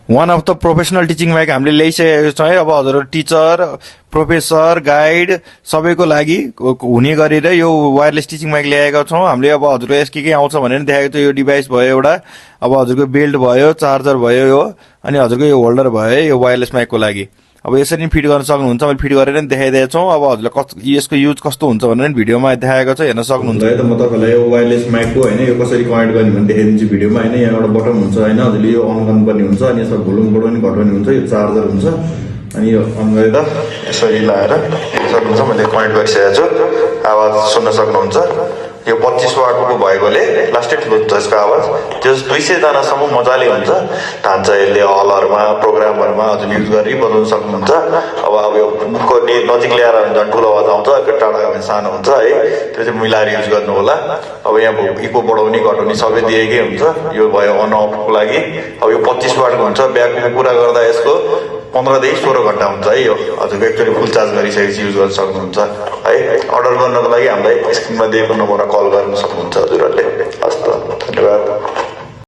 One of the professional teaching mic हामीले ल्याइसकेको छौँ है। अब हजुरहरू टिचर, प्रोफेसर, गाइड सबैको लागि हुने गरेर यो वायरलेस टिचिङ माइक ल्याएका छौँ हामीले। अब हजुरको यस के आउँछ भनेर देखाएको थियो। यो डिभाइस भयो एउटा, अब हजुरको बेल्ट भयो, चार्जर भयो यो, अनि हजुरको यो होल्डर भयो है यो वायरलेस माइकको लागि। अब यसरी नि फिट गर्न सक्नुहुन्छ, मैले फिट गरेर नि देखाइदिएको छौँ। अब हजुरलाई यसको युज कस्तो हुन्छ भनेर भिडियोमा देखाएको छ, हेर्न सक्नुहुन्छ है। त म तपाईँलाई यो वायरलेस माइकको होइन यो कसरी कनेक्ट गर्ने भने देखाइदिन्छु भिडियोमा होइन। यहाँ एउटा बटन हुन्छ होइन, हजुरले यो अन गर्नुपर्ने हुन्छ, अनि यसमा भोल्युम बढाउने घटाउने हुन्छ, यो चार्जर हुन्छ, अनि यो अन गरेर यसरी लाएर सक्नुहुन्छ। मैले कनेक्ट गरिसकेको छु, आवाज सुन्न सक्नुहुन्छ। यो 25 वाटको भएकोले लास्टै ठुलो हुन्छ यसको आवाज। त्यो 200 जनासम्म मजाले हुन्छ, धान्छ यसले हलहरूमा, प्रोग्रामहरूमा हजुर युज गरी बजाउन सक्नुहुन्छ। अब यो मुखको नजिक ल्याएर झन् ठुलो आवाज आउँछ, टाढा भने सानो हुन्छ है, त्यो चाहिँ मिलाएर युज गर्नु होला। अब यहाँ इको बढाउने घटाउने सबै दिएकै हुन्छ। यो भयो अन अफको लागि। अब यो 25 वाटको हुन्छ, ब्याकअपमा पुरा गर्दा यसको 15 देखि 16 घन्टा हुन्छ है। यो हजुरको एक्चुअली फुल चार्ज गरिसकेपछि युज गर्न सक्नुहुन्छ है। अर्डर गर्नको लागि हामीलाई स्क्रिनमा दिएको नम्बरमा कल गर्न सक्नुहुन्छ हजुरहरूले।